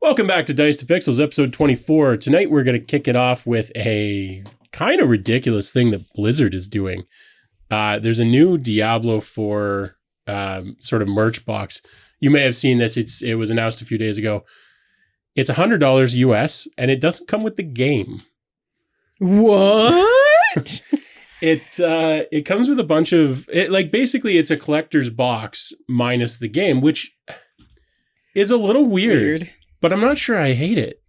Welcome back to Dice to Pixels, episode 24. Tonight we're going to kick it off with a kind of ridiculous thing that Blizzard is doing. There's a new Diablo IV sort of merch box. You may have seen this. It was announced a few days ago. It's $100 US, and it doesn't come with the game. What? It comes with a bunch of basically it's a collector's box minus the game, which is a little weird. But I'm not sure I hate it.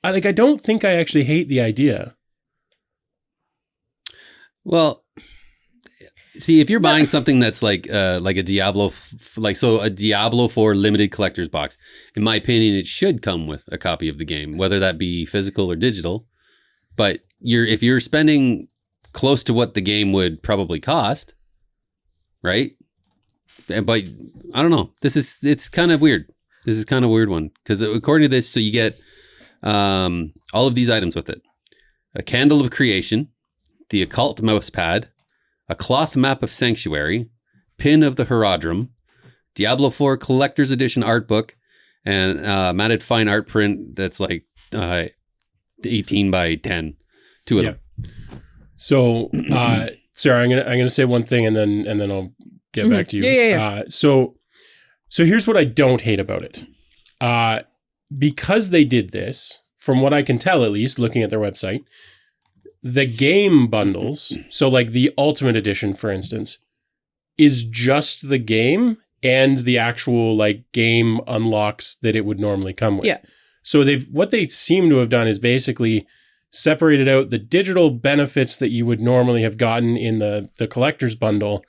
I don't think I actually hate the idea. Well, see, if you're buying something that's like a Diablo, a Diablo 4 limited collector's box, in my opinion, it should come with a copy of the game, whether that be physical or digital. But if you're spending close to what the game would probably cost, right? But I don't know. It's kind of weird. This is kind of a weird one because according to this, so you get all of these items with it: a candle of creation, the occult mouse pad, a cloth map of sanctuary, pin of the Herodrum, Diablo 4 collector's edition art book, and matted fine art print that's like 18 by 10. Two of them. So, Sarah, I'm gonna say one thing and then I'll get back to you. Yeah. So here's what I don't hate about it. Because they did this, from what I can tell, at least looking at their website, the game bundles, so like the Ultimate Edition, for instance, is just the game and the actual like game unlocks that it would normally come with. Yeah. So what they seem to have done is basically separated out the digital benefits that you would normally have gotten in the collector's bundle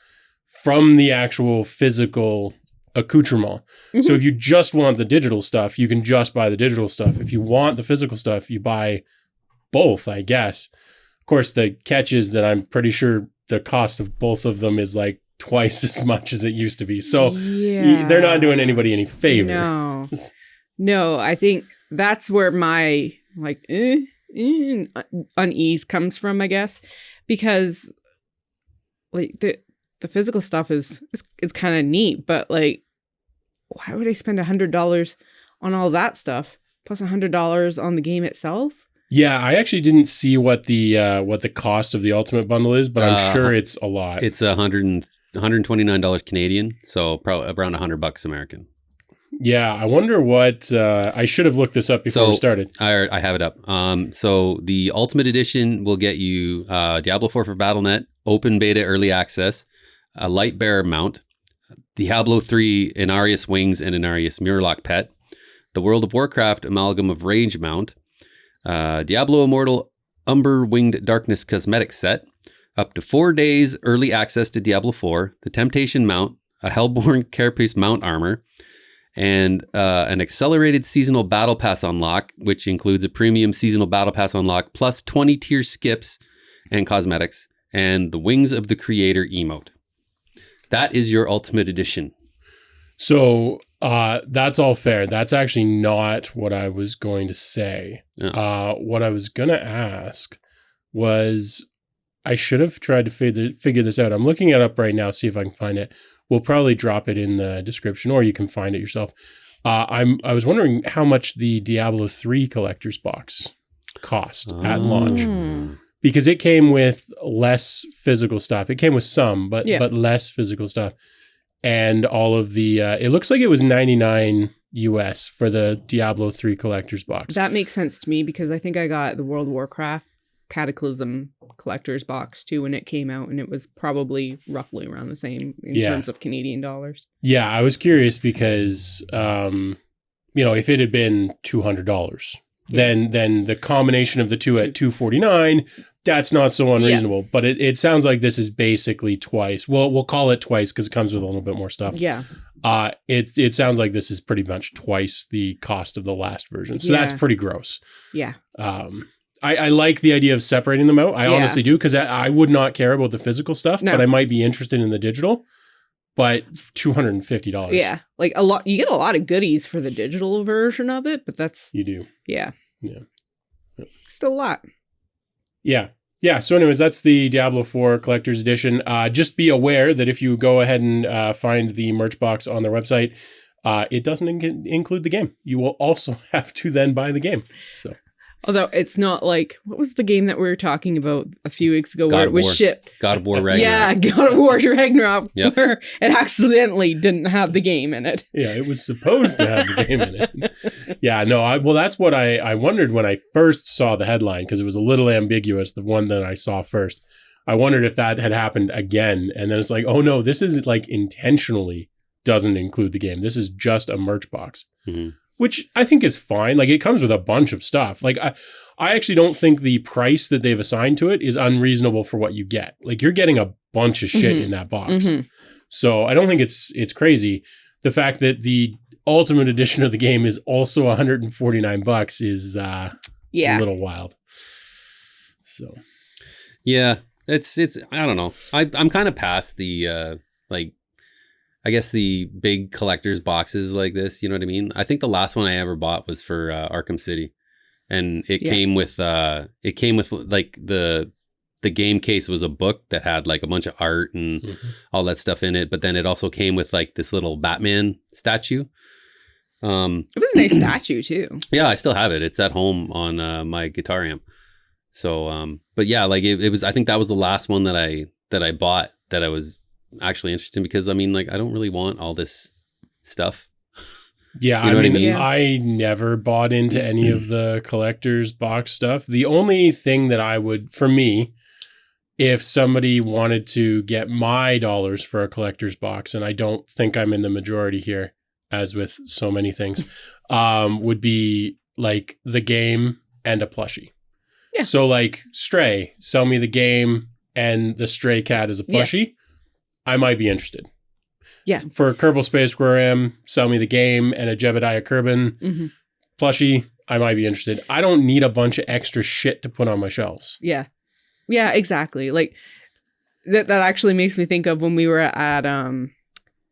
from the actual physical accoutrement. Mm-hmm. So if you just want the digital stuff, you can just buy the digital stuff. If you want the physical stuff, you buy both, I guess. Of course, the catch is that I'm pretty sure the cost of both of them is like twice as much as it used to be. So they're not doing anybody any favor. No, I think that's where my unease comes from, I guess, because like the physical stuff is kind of neat, but like, why would I spend $100 on all that stuff plus $100 on the game itself? Yeah, I actually didn't see what the cost of the Ultimate Bundle is, but I'm sure it's a lot. It's $129 Canadian, so probably around $100 American. Yeah, I wonder what I should have looked this up before we started. I have it up. So the Ultimate Edition will get you Diablo 4 for BattleNet, open beta early access, a light bearer mount, Diablo 3 Inarius Wings and Inarius Murloc pet, the World of Warcraft Amalgam of Rage mount, Diablo Immortal Umber Winged Darkness cosmetic set, up to 4 days early access to Diablo 4, the Temptation mount, a Hellborn Carapace mount armor, and an accelerated seasonal battle pass unlock, which includes a premium seasonal battle pass unlock plus 20 tier skips and cosmetics, and the Wings of the Creator emote. That is your Ultimate Edition. So that's all fair. That's actually not what I was going to say. What I was going to ask was, I should have tried to figure this out. I'm looking it up right now, see if I can find it. We'll probably drop it in the description, or you can find it yourself. I was wondering how much the Diablo 3 collector's box cost at launch. Because it came with less physical stuff. It came with some, but less physical stuff. And all of the, it looks like it was $99 US for the Diablo 3 collector's box. That makes sense to me because I think I got the World of Warcraft Cataclysm collector's box too when it came out, and it was probably roughly around the same in terms of Canadian dollars. Yeah, I was curious because, if it had been $200, then the combination of the two at $249, that's not so unreasonable. Yeah. But it sounds like this is basically twice. Well, we'll call it twice because it comes with a little bit more stuff. Yeah. It sounds like this is pretty much twice the cost of the last version. So that's pretty gross. Yeah. I like the idea of separating them out. I honestly do, because I would not care about the physical stuff, but I might be interested in the digital. But $250. Yeah, like a lot. You get a lot of goodies for the digital version of it, but that's you do. Yeah. Yeah. Still a lot. Yeah. Yeah. So anyways, that's the Diablo 4 Collector's Edition. Just be aware that if you go ahead and find the merch box on their website, it doesn't include the game. You will also have to then buy the game. So, although it's not like, what was the game that we were talking about a few weeks ago where it was War. shipped? God of War Ragnarok. Yeah, God of War Ragnarok, Yep. where it accidentally didn't have the game in it. yeah, it was supposed to have the game in it. Yeah, no, well, that's what I wondered when I first saw the headline, because it was a little ambiguous, the one that I saw first. I wondered if that had happened again. And then it's like, oh no, this is like intentionally doesn't include the game. This is just a merch box, which I think is fine. Like, it comes with a bunch of stuff. Like, I actually don't think the price that they've assigned to it is unreasonable for what you get. Like, you're getting a bunch of shit in that box. So I don't think it's crazy. The fact that the ultimate edition of the game is also $149 is a little wild. So yeah, it's I don't know. I'm kind of past the like, I guess the big collector's boxes like this, you know what I mean? I think the last one I ever bought was for Arkham City, and it came with like the game case was a book that had like a bunch of art and all that stuff in it, but then it also came with like this little Batman statue. It was a nice statue too. Yeah, I still have it. It's at home on my guitar amp. So, but yeah, like it was. I think that was the last one that I bought that I was actually interested in, because I mean, like, I don't really want all this stuff. Yeah, You know I mean, what I mean? I never bought into any of the collector's box stuff. The only thing that I would, for me, if somebody wanted to get my dollars for a collector's box, and I don't think I'm in the majority here, as with so many things, would be like the game and a plushie. Yeah. So like Stray, sell me the game and the Stray cat as a plushie. I might be interested. Yeah. For Kerbal Space Program, sell me the game and a Jebediah Kerbin plushie. I might be interested. I don't need a bunch of extra shit to put on my shelves. Yeah. Yeah, exactly. Like that actually makes me think of when we were at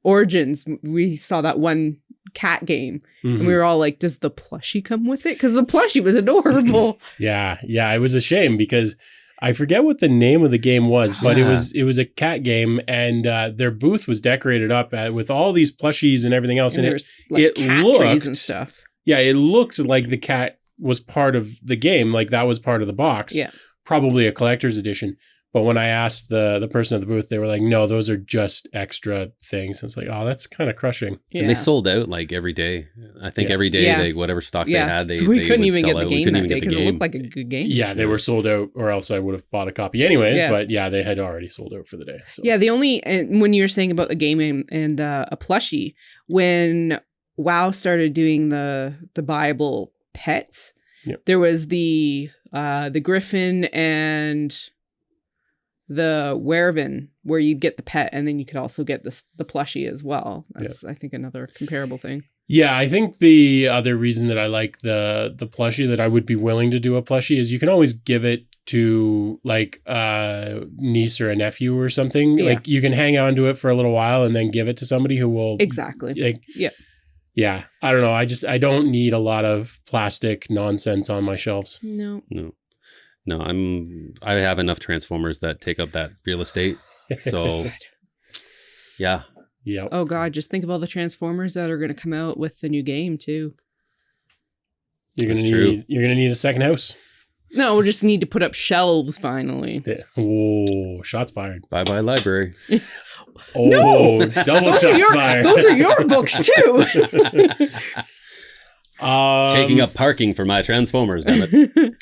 Origins, we saw that one cat game and we were all like, does the plushie come with it? Because the plushie was adorable. Yeah. It was a shame because I forget what the name of the game was, but it was a cat game, and their booth was decorated up with all these plushies and everything else. And there's like it cat looked trees and stuff. Yeah, it looked like the cat was part of the game, like that was part of the box. Yeah. Probably a collector's edition. But when I asked the person at the booth, they were like, no, those are just extra things. And it's like, oh, that's kind of crushing. Yeah. And they sold out like every day. I think every day, they, whatever stock they had, so we couldn't would even sell get the out. game that day because it looked like a good game. Yeah, they were sold out, or else I would have bought a copy anyways. But yeah, they had already sold out for the day. So. Yeah, the only, and when you were saying about the game and a plushie, when WoW started doing the buyable pets, there was the Griffin and the Werevin, where you'd get the pet and then you could also get the plushie as well. That's I think another comparable thing. Yeah, I think the other reason that I like the plushie, that I would be willing to do a plushie, is you can always give it to like a niece or a nephew or something. Yeah. Like you can hang on to it for a little while and then give it to somebody who will exactly. Like, yeah. I don't know. I don't need a lot of plastic nonsense on my shelves. No, I have enough Transformers that take up that real estate. So, yeah. Oh God, just think of all the Transformers that are going to come out with the new game too. You're gonna need a second house. No, we'll just need to put up shelves finally. Oh, shots fired. Bye library. No, double shots fired. Those are your books too. Taking up parking for my Transformers, damn it.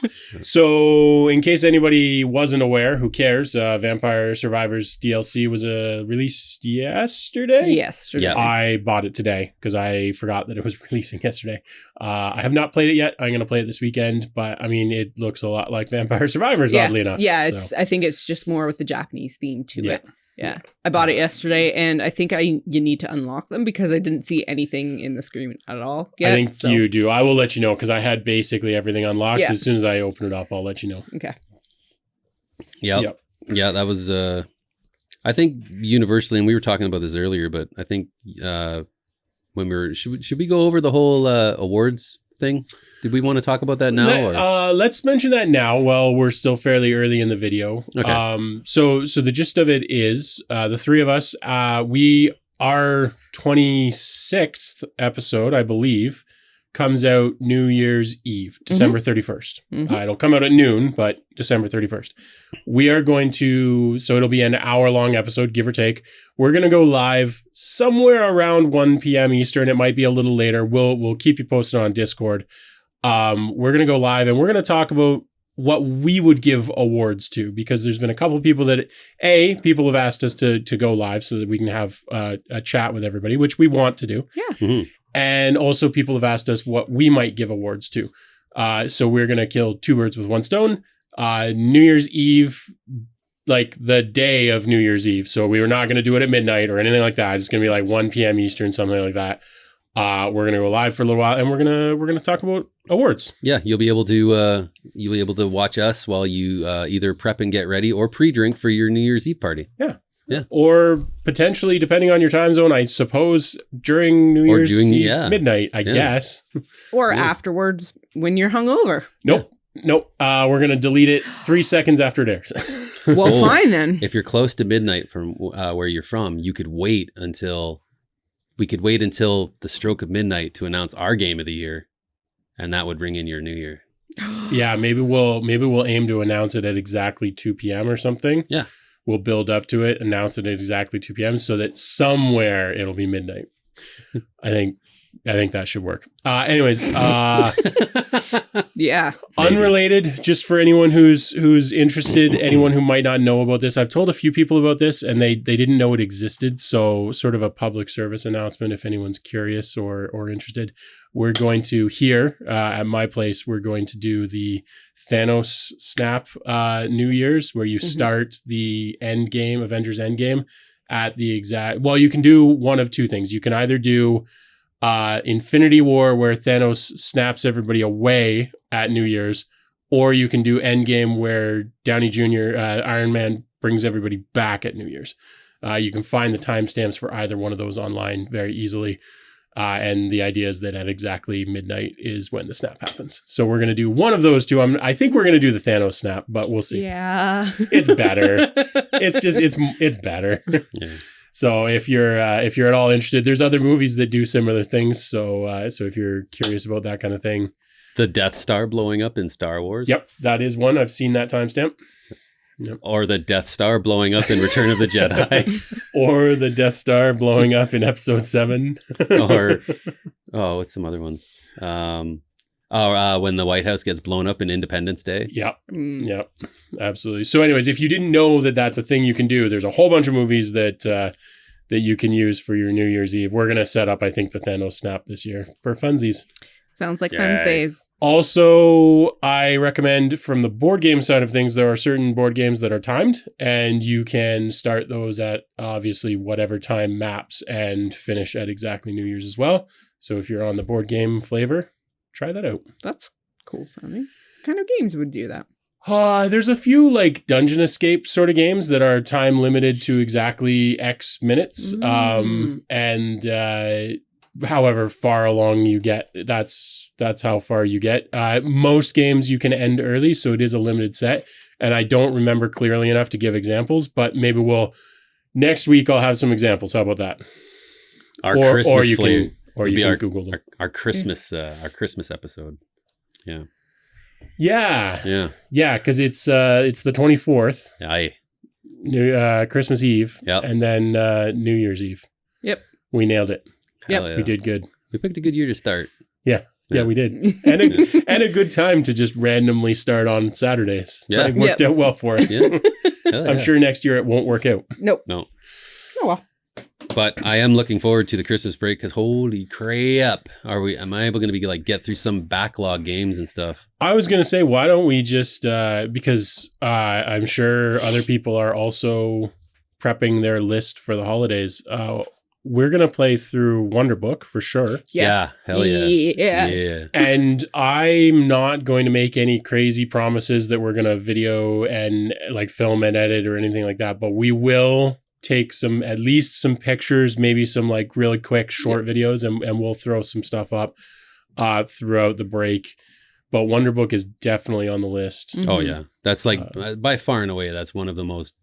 So, in case anybody wasn't aware, who cares? Vampire Survivors DLC was released yesterday? Yesterday. Yeah. I bought it today because I forgot that it was releasing yesterday. I have not played it yet. I'm going to play it this weekend, but I mean, it looks a lot like Vampire Survivors, oddly enough. Yeah, I think it's just more with the Japanese theme to it. Yeah, I bought it yesterday, and I think you need to unlock them because I didn't see anything in the screen at all yet. I think you do. I will let you know because I had basically everything unlocked. Yeah. As soon as I open it up, I'll let you know. Okay. Yep. Yeah, that was, I think universally, and we were talking about this earlier, but I think when should we go over the whole awards thing? Did we want to talk about that now? Let's mention that now while we're still fairly early in the video. Okay. So the gist of it is the three of us, we our 26th episode, I believe, comes out New Year's Eve, December 31st. It'll come out at noon, but December 31st. We are going to, so it'll be an hour-long episode, give or take. We're going to go live somewhere around 1 p.m. Eastern. It might be a little later. We'll keep you posted on Discord. We're going to go live, and we're going to talk about what we would give awards to, because there's been a couple of people that, people have asked us to go live so that we can have a chat with everybody, which we want to do. Yeah. And also people have asked us what we might give awards to. So we're going to kill two birds with one stone. New Year's Eve, like the day of New Year's Eve. So we were not going to do it at midnight or anything like that. It's going to be like 1 p.m. Eastern, something like that. We're going to go live for a little while, and we're going to talk about awards. Yeah, you'll be able to watch us while you either prep and get ready or pre-drink for your New Year's Eve party. Yeah. Yeah. Or potentially, depending on your time zone, I suppose during New Year's Eve midnight, I guess. Or afterwards when you're hungover. Nope. We're going to delete it 3 seconds after it airs. Well, fine then. If you're close to midnight from where you're from, we could wait until the stroke of midnight to announce our game of the year, and that would ring in your New Year. Yeah, maybe we'll aim to announce it at exactly 2 p.m. or something. Yeah. We'll build up to it, announce it at exactly 2 p.m. so that somewhere it'll be midnight. I think that should work. Anyways, yeah. Unrelated, just for anyone who's interested, anyone who might not know about this, I've told a few people about this and they didn't know it existed. So sort of a public service announcement if anyone's curious or interested. We're going to here at my place, we're going to do the Thanos Snap New Year's, where you start the end game, Avengers Endgame, at the exact. Well, you can do one of two things. You can either do Infinity War, where Thanos snaps everybody away at New Year's, or you can do Endgame, where Downey Jr., Iron Man, brings everybody back at New Year's. You can find the timestamps for either one of those online very easily. And the idea is that at exactly midnight is when the snap happens. So we're going to do one of those two. I think we're going to do the Thanos snap, but we'll see. Yeah. It's better. It's better. Yeah. So if you're at all interested, there's other movies that do similar things. So if you're curious about that kind of thing. The Death Star blowing up in Star Wars. Yep. That is one. I've seen that timestamp. Yep. Or the Death Star blowing up in Return of the Jedi. Or the Death Star blowing up in Episode 7. Or, what's some other ones? When the White House gets blown up in Independence Day. Yep. Yep. Absolutely. So anyways, if you didn't know that that's a thing you can do, there's a whole bunch of movies that you can use for your New Year's Eve. We're going to set up, I think, the Thanos Snap this year for funsies. Sounds like funsies. Also, I recommend from the board game side of things, there are certain board games that are timed, and you can start those at obviously whatever time maps and finish at exactly New Year's as well. So if you're on the board game flavor, try that out. That's cool sounding. What kind of games would do that? There's a few like dungeon escape sort of games that are time limited to exactly X minutes. And however far along you get, that's how far you get. Most games you can end early, so it is a limited set. And I don't remember clearly enough to give examples, but maybe next week I'll have some examples. How about that? Christmas you flame. can Google them. Our Christmas episode. Yeah. Yeah. Yeah, because it's the 24th. Aye. Christmas Eve. Yep. And then New Year's Eve. Yep. We nailed it. Hell yeah. We did good. We picked a good year to start. Yeah, we did. And a good time to just randomly start on Saturdays. Yeah. It worked out well for us. Yeah. I'm sure next year it won't work out. Nope. No. Oh well. But I am looking forward to the Christmas break because holy crap, am I able going to be like get through some backlog games and stuff? I was going to say, why don't we just, because I'm sure other people are also prepping their list for the holidays. We're going to play through Wonderbook for sure. Yes. Yeah. Hell yeah. Yes. Yeah. And I'm not going to make any crazy promises that we're going to video and like film and edit or anything like that, but we will take at least some pictures, maybe some like really quick short videos, and we'll throw some stuff up throughout the break. But Wonderbook is definitely on the list. Oh yeah. That's like by far and away, that's one of the most,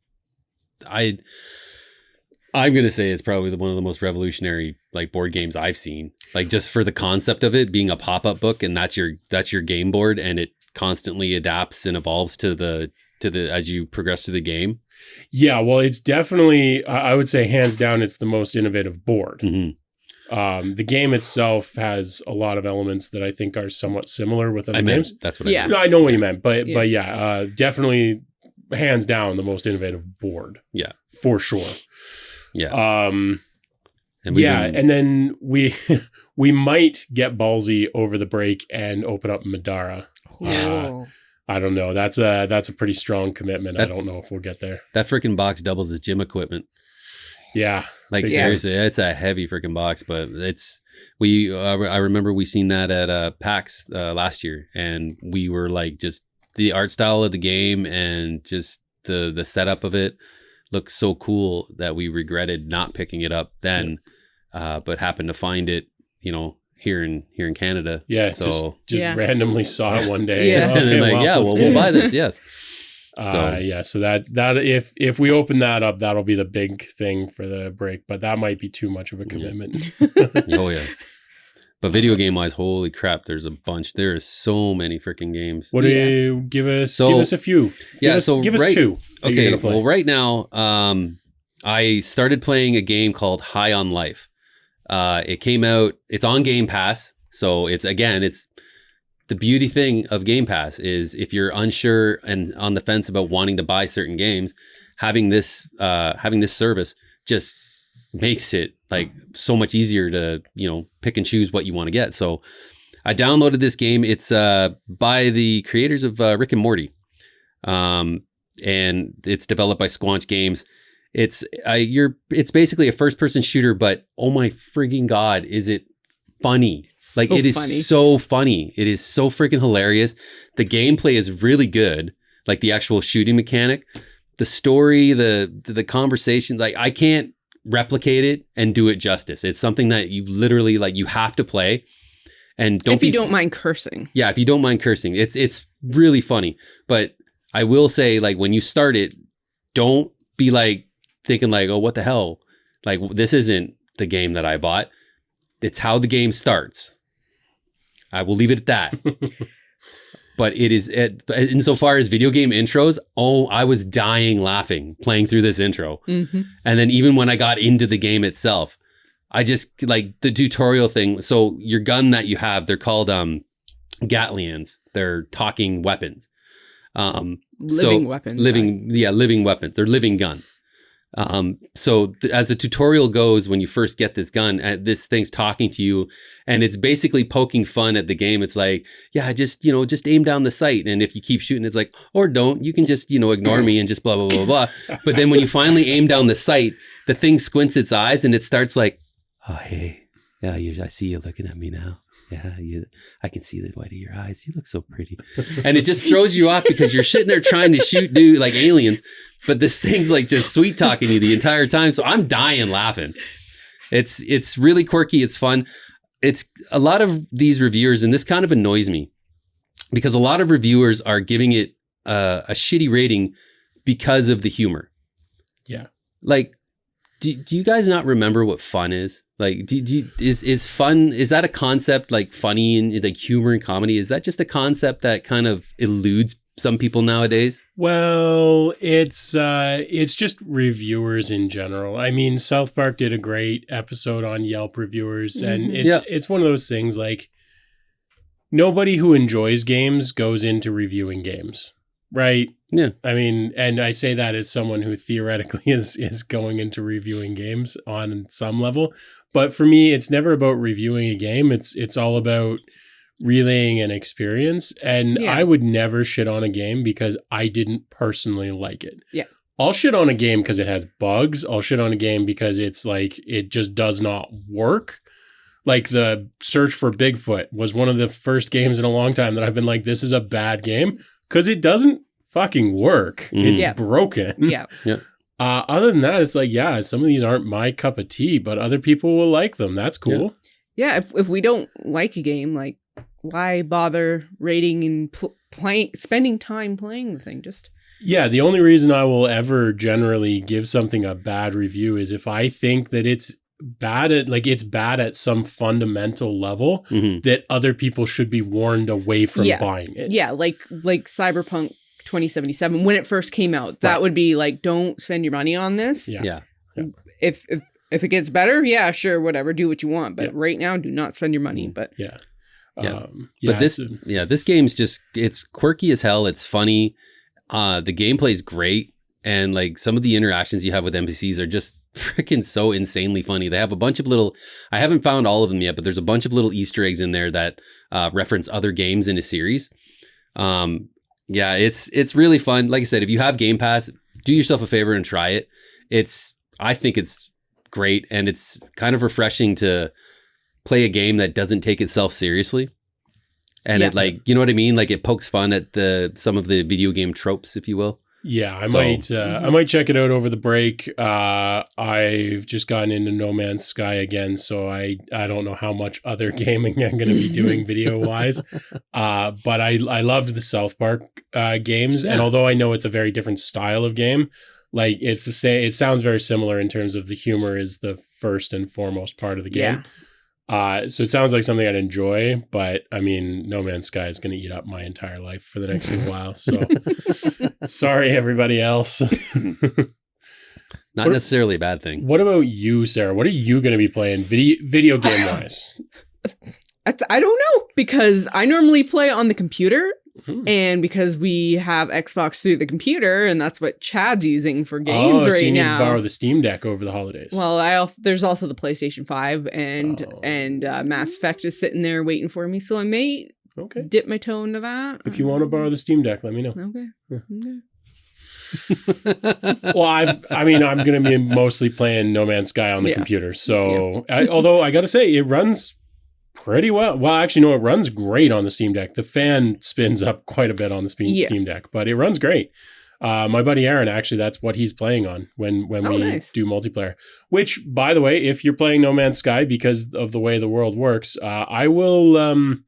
I'm gonna say it's probably one of the most revolutionary like board games I've seen. Like just for the concept of it being a pop-up book, and that's your game board, and it constantly adapts and evolves to the as you progress through the game. Yeah, well, it's definitely, I would say hands down, it's the most innovative board. Mm-hmm. The game itself has a lot of elements that I think are somewhat similar with other games. That's what Yeah. I meant. No, I know what you meant, but Yeah. definitely hands down the most innovative board. Yeah. For sure. Yeah. And then we might get ballsy over the break and open up Madara. Cool. I don't know. That's a pretty strong commitment. I don't know if we'll get there. That freaking box doubles as gym equipment. Yeah. Like seriously, it's a heavy freaking box, but I remember we seen that at PAX last year, and we were like, just the art style of the game and just the setup of it looked so cool that we regretted not picking it up then, but happened to find it, here in Canada. Yeah. So just randomly saw it one day. Yeah. And then we'll buy this. Yes. So that if we open that up, that'll be the big thing for the break, but that might be too much of a commitment. Oh yeah. But video game wise, holy crap, there's a bunch. There is so many freaking games. What do you give us? Give us a few. Give us two. Okay. Well, right now, I started playing a game called High on Life. It came out, it's on Game Pass. So it's the beauty thing of Game Pass is if you're unsure and on the fence about wanting to buy certain games, having this service just makes it like so much easier to, pick and choose what you want to get. So I downloaded this game. It's by the creators of Rick and Morty. And it's developed by Squanch Games. It's basically a first person shooter, but oh my frigging God, is it funny. Like it is so funny. It is so freaking hilarious. The gameplay is really good. Like the actual shooting mechanic, the story, the conversation, like I can't replicate it and do it justice. It's something that you literally you have to play. And if you don't mind cursing. Yeah, if you don't mind cursing. It's really funny. But I will say, when you start it, don't be thinking oh, what the hell? This isn't the game that I bought. It's how the game starts. I will leave it at that. But it is, insofar as video game intros, I was dying laughing playing through this intro. Mm-hmm. And then even when I got into the game itself, I just the tutorial thing. So your gun that you have, they're called Gatlians. They're talking weapons. Living weapons. Living weapons. They're living guns. So as the tutorial goes, when you first get this gun, this thing's talking to you, and it's basically poking fun at the game. It's just aim down the sight, and if you keep shooting, it's or don't. You can just ignore me and just blah blah blah blah. But then when you finally aim down the sight, the thing squints its eyes, and it starts oh hey, yeah, I see you looking at me now. Yeah, I can see the white of your eyes. You look so pretty. And it just throws you off because you're sitting there trying to shoot dude like aliens, but this thing's just sweet talking you the entire time. So I'm dying laughing. It's really quirky. It's fun. It's a lot of these reviewers, and this kind of annoys me because a lot of reviewers are giving it a shitty rating because of the humor. Yeah. Do you guys not remember what fun is? Is fun, is that a concept funny and humor and comedy? Is that just a concept that kind of eludes some people nowadays? Well, it's just reviewers in general. I mean, South Park did a great episode on Yelp reviewers, and it's one of those things nobody who enjoys games goes into reviewing games, right? Yeah. I mean, and I say that as someone who theoretically is going into reviewing games on some level. But for me, it's never about reviewing a game. It's all about relaying an experience. And I would never shit on a game because I didn't personally like it. Yeah. I'll shit on a game because it has bugs. I'll shit on a game because it's it just does not work. The Search for Bigfoot was one of the first games in a long time that I've been this is a bad game because it doesn't fucking work. Mm-hmm. It's broken. Yeah. Yeah. Other than that, it's some of these aren't my cup of tea, but other people will like them. That's cool. Yeah. If we don't like a game, why bother rating and spending time playing the thing? Just Yeah, the only reason I will ever generally give something a bad review is if I think that it's bad at some fundamental level that other people should be warned away from buying it. Yeah, like Cyberpunk 2077 when it first came out. That would be like, don't spend your money on this. Yeah. If it gets better, yeah, sure, whatever, do what you want. But right now, do not spend your money. But but this game's just, it's quirky as hell. It's funny. The gameplay's great, and like some of the interactions you have with NPCs are just freaking so insanely funny. They have a bunch of little, I haven't found all of them yet, but there's a bunch of little Easter eggs in there that reference other games in a series. It's really fun. Like I said, if you have Game Pass, do yourself a favor and try it. I think it's great, and it's kind of refreshing to play a game that doesn't take itself seriously. And it, like, you know what I mean? Like, it pokes fun at some of the video game tropes, if you will. Yeah, I might check it out over the break. I've just gotten into No Man's Sky again, so I don't know how much other gaming I'm going to be doing video wise. But I loved the South Park games, and although I know it's a very different style of game, like it's the same. It sounds very similar in terms of the humor is the first and foremost part of the game. So it sounds like something I'd enjoy, but I mean, No Man's Sky is going to eat up my entire life for the next little while. So sorry, everybody else. Not necessarily a bad thing. What about you, Sarah? What are you going to be playing video game wise? I don't know, because I normally play on the computer. And because we have Xbox through the computer, and that's what Chad's using for games right so you need now. to borrow the Steam Deck over the holidays. Well, there's also the PlayStation 5 and Mass Effect is sitting there waiting for me, so I may dip my toe into that. If you want to borrow the Steam Deck, let me know. Well, I'm going to be mostly playing No Man's Sky on the computer. So, although I got to say, it runs pretty well. Well, actually, no, it runs great on the Steam Deck. The fan spins up quite a bit on the Steam Deck, but it runs great. My buddy Aaron, actually, that's what he's playing on when we do multiplayer. Which, by the way, if you're playing No Man's Sky, because of the way the world works, I'll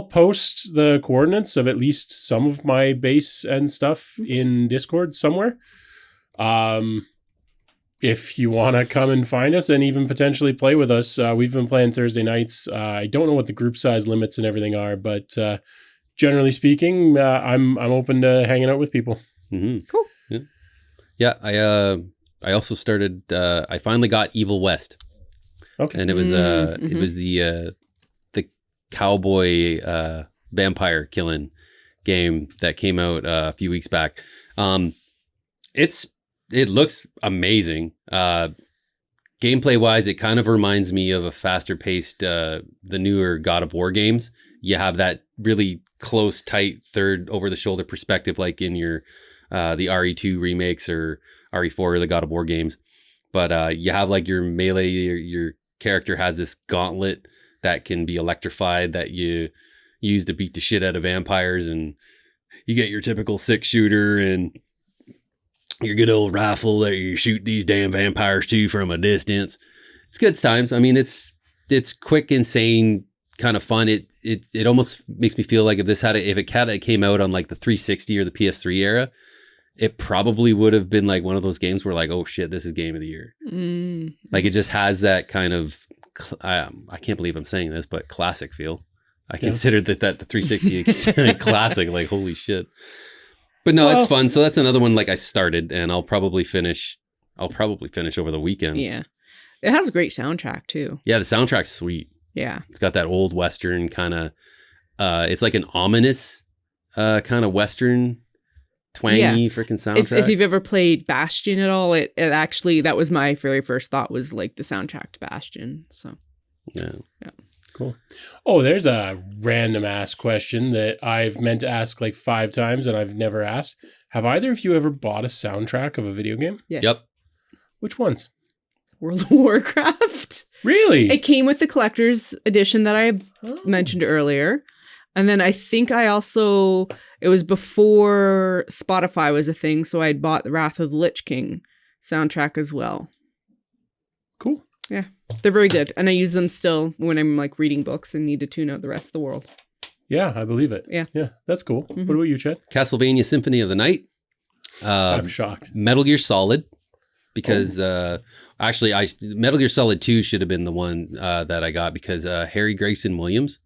post the coordinates of at least some of my base and stuff in Discord somewhere. If you want to come and find us and even potentially play with us, we've been playing Thursday nights. I don't know what the group size limits and everything are, but generally speaking, I'm open to hanging out with people. Cool. I also started. I finally got Evil West. Okay, and it was the cowboy vampire killing game that came out a few weeks back. It looks amazing. Gameplay wise, it kind of reminds me of a faster paced, the newer God of War games. You have that really close, tight, third over the shoulder perspective, like in your, the RE2 remakes or RE4 or the God of War games. But, you have like your melee, your character has this gauntlet that can be electrified that you use to beat the shit out of vampires, and you get your typical 6-shooter and your good old rifle that you shoot these damn vampires to from a distance. It's good times. I mean, it's quick, insane, kind of fun. It almost makes me feel like if it came out on like the 360 or the PS3 era, it probably would have been like one of those games where like, oh shit, this is game of the year. Like it just has that kind of, I can't believe I'm saying this, but classic feel. I considered that the 360 is classic, like holy shit. But no, it's fun. So that's another one like I started, and I'll probably finish over the weekend. Yeah. It has a great soundtrack too. Yeah, the soundtrack's sweet. Yeah. It's got that old Western kind of, it's like an ominous kind of Western twangy freaking soundtrack. If you've ever played Bastion at all, it actually, that was my very first thought, was like the soundtrack to Bastion. So yeah. Cool. Oh, there's a random ass question that I've meant to ask like 5 times and I've never asked. Have either of you ever bought a soundtrack of a video game? Yes. Yep. Which ones? World of Warcraft. Really? It came with the collector's edition that I mentioned earlier. And then I think it was before Spotify was a thing, so I'd bought the Wrath of the Lich King soundtrack as well. Cool. Yeah. They're very good. And I use them still when I'm like reading books and need to tune out the rest of the world. Yeah, I believe it. Yeah. Yeah, that's cool. What about you, Chet? Castlevania Symphony of the Night. I'm shocked. Metal Gear Solid, because actually, Metal Gear Solid 2 should have been the one that I got, because Harry Grayson Williams,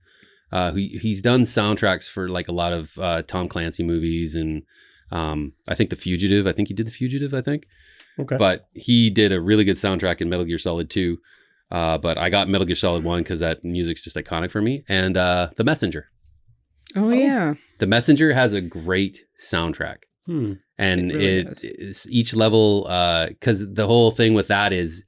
he's done soundtracks for like a lot of Tom Clancy movies, and I think The Fugitive. I think he did The Fugitive, I think. Okay. But he did a really good soundtrack in Metal Gear Solid 2. But I got Metal Gear Solid 1 because that music's just iconic for me. And The Messenger. Oh, yeah. The Messenger has a great soundtrack. And It really it's each level, because the whole thing with that is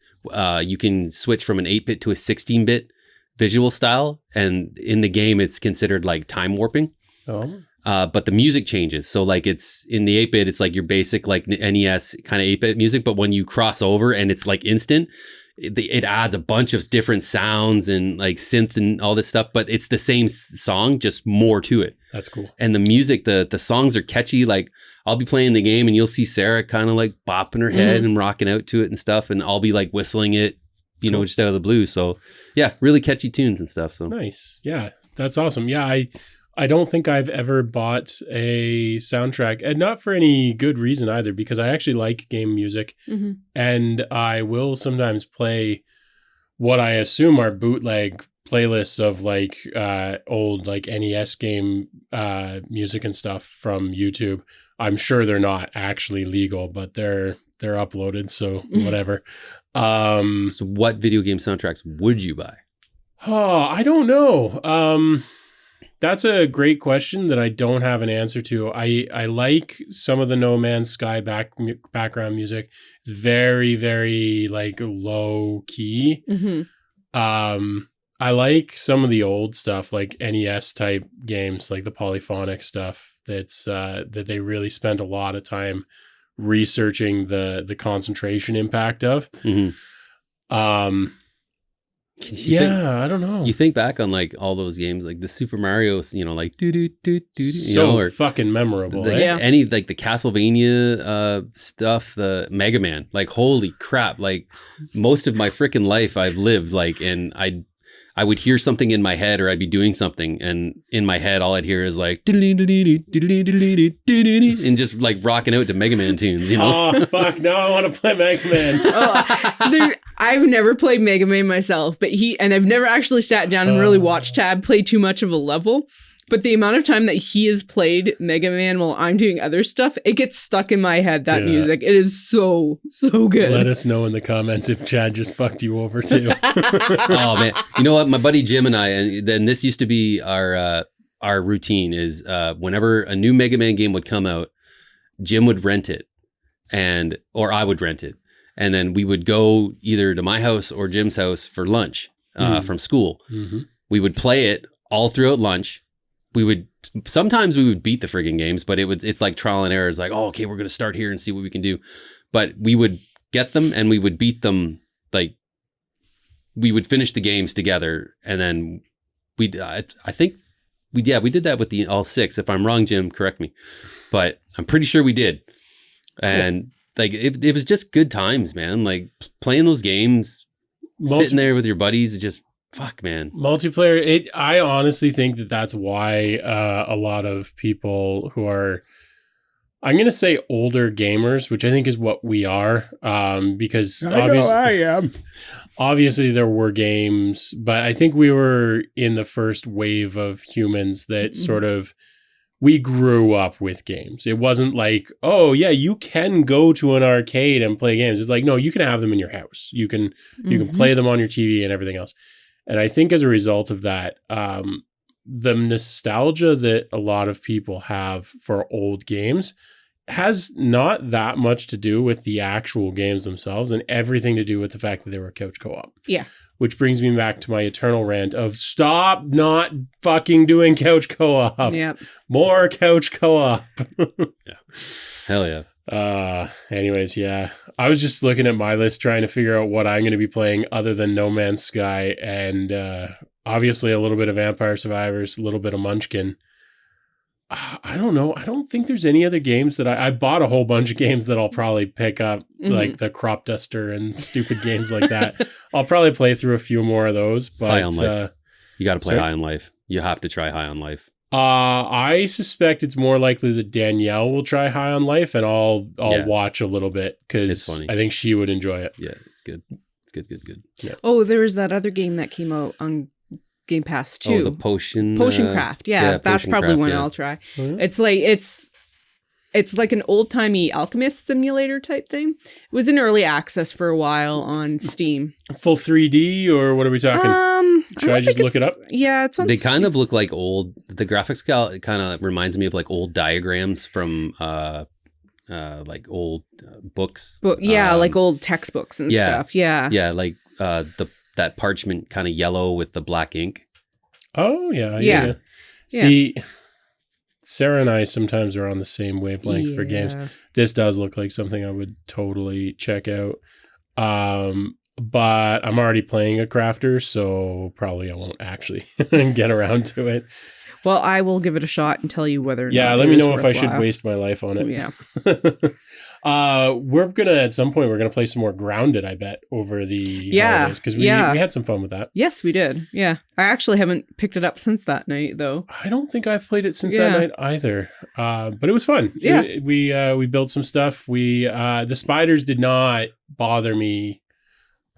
you can switch from an 8-bit to a 16-bit visual style. And in the game, it's considered like time warping. Oh. But the music changes. So like it's in the 8-bit, it's like your basic like NES kind of 8-bit music. But when you cross over and it's like instant, it adds a bunch of different sounds and like synth and all this stuff. But it's the same song, just more to it. That's cool. And the music, the songs are catchy. Like I'll be playing the game and you'll see Sarah kind of like bopping her head and rocking out to it and stuff. And I'll be like whistling it, you know, just out of the blue. So yeah, really catchy tunes and stuff. So nice. Yeah, that's awesome. Yeah, I don't think I've ever bought a soundtrack, and not for any good reason either, because I actually like game music, and I will sometimes play what I assume are bootleg playlists of like old like NES game music and stuff from YouTube. I'm sure they're not actually legal, but they're uploaded, so whatever. So what video game soundtracks would you buy? Oh, I don't know. That's a great question that I don't have an answer to. I like some of the No Man's Sky background music. It's very, very like low key. I like some of the old stuff, like NES type games, like the polyphonic stuff. That's that they really spent a lot of time researching the concentration impact of. I don't know. You think back on like all those games, like the Super Mario, you know, like so fucking memorable. Any like the Castlevania stuff, the Mega Man, like holy crap! Like most of my freaking life I've lived like, and I would hear something in my head, or I'd be doing something, and in my head all I'd hear is like and just like rocking out to Mega Man tunes, you know? Oh fuck! Now I want to play Mega Man. I've never played Mega Man myself, but I've never actually sat down and really watched Chad play too much of a level. But the amount of time that he has played Mega Man while I'm doing other stuff, it gets stuck in my head, that music. It is so good. Let us know in the comments if Chad just fucked you over too. Oh man. You know what? My buddy Jim and I, and then this used to be our routine is whenever a new Mega Man game would come out, Jim would rent it or I would rent it. And then we would go either to my house or Jim's house for lunch from school. We would play it all throughout lunch. Sometimes we would beat the friggin' games, but it's like trial and error. It's like, oh, okay, we're going to start here and see what we can do. But we would get them and we would beat them. Like we would finish the games together. And then I think we did that with all 6. If I'm wrong, Jim, correct me, but I'm pretty sure we did. And like, it was just good times, man. Like playing those games, sitting there with your buddies, it just, fuck, man. Multiplayer. I honestly think that's why a lot of people who are, I'm going to say older gamers, which I think is what we are, because obviously I am. Obviously there were games, but I think we were in the first wave of humans that sort of, we grew up with games. It wasn't like, oh yeah, you can go to an arcade and play games. It's like, no, you can have them in your house. You can play them on your TV and everything else. And I think as a result of that, the nostalgia that a lot of people have for old games has not that much to do with the actual games themselves and everything to do with the fact that they were couch co-op. Yeah. Which brings me back to my eternal rant of stop not fucking doing couch co-op. Yep. More couch co-op. Yeah. Hell yeah. Anyways, yeah. I was just looking at my list trying to figure out what I'm going to be playing other than No Man's Sky and obviously a little bit of Vampire Survivors, a little bit of Munchkin. I don't know. I don't think there's any other games that I bought a whole bunch of games that I'll probably pick up, like the Crop Duster and stupid games like that. I'll probably play through a few more of those. But High on Life. You got to play High on Life. You have to try High on Life. I suspect it's more likely that Danielle will try High on Life, and I'll watch a little bit It's because funny. I think she would enjoy it. Yeah, it's good. It's good. Yeah. Oh, there was that other game that came out on Game Pass too. Oh, the Potion Craft. Yeah, that's Potion probably Craft, one yeah. I'll try. Oh, yeah? It's like an old timey alchemist simulator type thing. It was in early access for a while on Steam. Full 3D, or what are we talking? Should I just look it up? Yeah, it's on. They kind of look like old. The graphics style, it kind of reminds me of like old diagrams from like old books. But yeah, like old textbooks and stuff. Yeah. Yeah, like that parchment kind of yellow with the black ink. Oh, yeah. See, Sarah and I sometimes are on the same wavelength for games. This does look like something I would totally check out. But I'm already playing a crafter, so probably I won't actually get around to it. Well, I will give it a shot and tell you whether or not let me it is know if I should worthwhile. waste my life on it. Yeah. We're gonna at some point we're gonna play some more Grounded, I bet, over the holidays, because we had some fun with that. Yes, we did. Yeah. I actually haven't picked it up since that night though. I don't think I've played it since that night either. But it was fun. Yeah. We built some stuff. The spiders did not bother me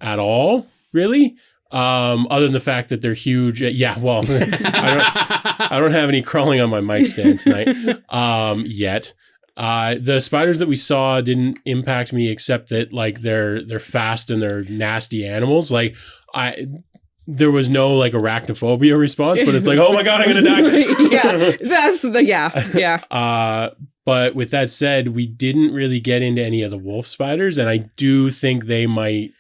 at all, really. Other than the fact that they're huge. Yeah, well, I don't have any crawling on my mic stand tonight yet. The spiders that we saw didn't impact me, except that like they're fast and they're nasty animals. Like there was no like arachnophobia response, but it's like, oh my God, I'm gonna die. But with that said, we didn't really get into any of the wolf spiders, and I do think they might